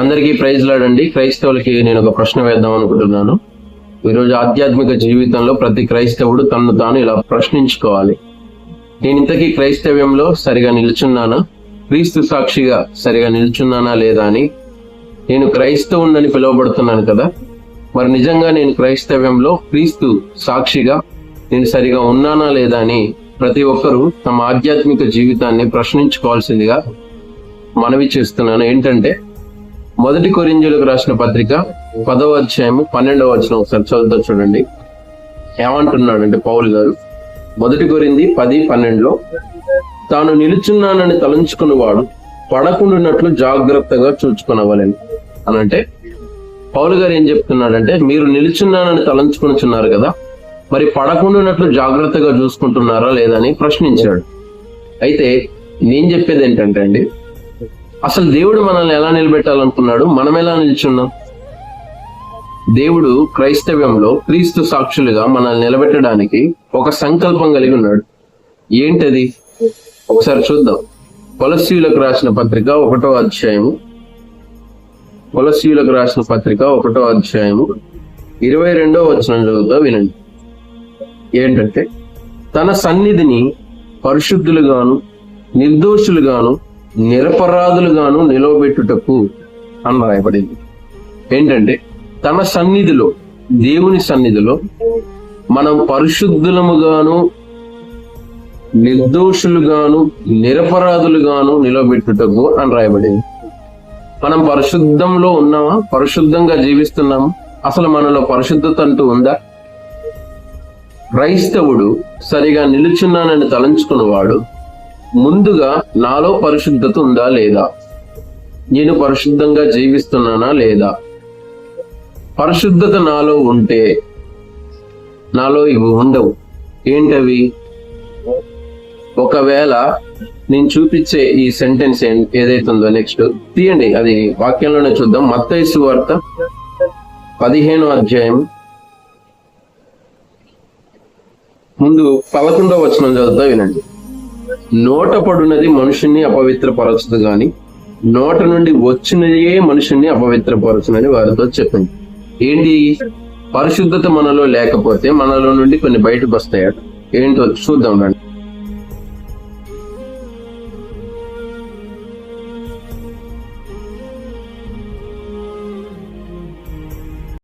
అందరికీ ప్రైజ్ లాడండి. క్రైస్తవులకి నేను ఒక ప్రశ్న వేద్దాం అనుకుంటున్నాను. ఈరోజు ఆధ్యాత్మిక జీవితంలో ప్రతి క్రైస్తవుడు తనను తాను ఇలా ప్రశ్నించుకోవాలి. నేను ఇంతకీ క్రైస్తవ్యంలో సరిగా నిల్చున్నానా, క్రీస్తు సాక్షిగా సరిగా నిల్చున్నానా లేదా అని. నేను క్రైస్తవుణ్ణని పిలువబడుతున్నాను కదా, మరి నిజంగా నేను క్రైస్తవ్యంలో క్రీస్తు సాక్షిగా నేను సరిగా ఉన్నానా లేదా అని ప్రతి ఒక్కరూ తమ ఆధ్యాత్మిక జీవితాన్ని ప్రశ్నించుకోవాల్సిందిగా మనవి చేస్తున్నాను. ఏంటంటే, 1 కొరింథీయులకు రాసిన పత్రిక 10వ అధ్యాయము 12వ వచనం ఒకసారి చదువుతా చూడండి. ఏమంటున్నాడంటే పౌలు గారు 1 కొరింథీ 10:12లో, తాను నిలుచున్నానని తలంచుకున్నవాడు పడకుండానట్లు జాగ్రత్తగా చూచుకునవలెను అని. అంటే పౌలు గారు ఏం చెప్తున్నాడంటే, మీరు నిలుచున్నానని తలంచుకునిచున్నారు కదా, మరి పడకుండానట్లు జాగ్రత్తగా చూసుకుంటున్నారా లేదా అని ప్రశ్నించాడు. అయితే నేను చెప్పేది ఏంటంటే అండి, అసలు దేవుడు మనల్ని ఎలా నిలబెట్టాలనుకున్నాడు, మనం ఎలా నిల్చున్నాం? దేవుడు క్రైస్తవ్యంలో క్రీస్తు సాక్షులుగా మనల్ని నిలబెట్టడానికి ఒక సంకల్పం కలిగి ఉన్నాడు. ఏంటది ఒకసారి చూద్దాం. కొలస్సీయులకు రాసిన పత్రిక 1వ అధ్యాయము, కొలస్సీయులకు రాసిన పత్రిక 1వ అధ్యాయము 22వ వచనం చదువుతా వినండి. ఏంటంటే, తన సన్నిధిని పరిశుద్ధులుగాను నిర్దోషులుగాను నిరపరాధులుగాను నిలవబెట్టుటకు అని రాయబడింది. ఏంటంటే, తన సన్నిధిలో, దేవుని సన్నిధిలో మనం పరిశుద్ధులముగాను నిర్దోషులుగాను నిరపరాధులుగాను నిలవబెట్టుటకు అని రాయబడింది. మనం పరిశుద్ధంలో ఉన్నామా? పరిశుద్ధంగా జీవిస్తున్నామా? అసలు మనలో పరిశుద్ధత అంటూ ఉందా? క్రైస్తవుడు సరిగా నిలుచున్నానని తలంచుకున్నవాడు ముందుగా నాలో పరిశుద్ధత ఉందా లేదా, నేను పరిశుద్ధంగా జీవిస్తున్నానా లేదా? పరిశుద్ధత నాలో ఉంటే నాలో ఇవి ఉండవు. ఏంటవి? ఒకవేళ నేను చూపించే ఈ సెంటెన్స్ ఏదైతే ఉందో, నెక్స్ట్ తీయండి, అది వాక్యంలోనే చూద్దాం. మత్తయి సువార్త 15వ అధ్యాయం ముందు 11వ వచనం చదువుతా వినండి. నోట పడునది మనుషుణ్ణి అపవిత్రపరచదు గాని నోట నుండి వచ్చినయే మనుషుణ్ణి అపవిత్రపరచునని వారితో చెప్పింది. ఏంటి? పరిశుద్ధత మనలో లేకపోతే మనలో నుండి కొన్ని బయటకు వస్తాయట. ఏంటో చూద్దాం రండి.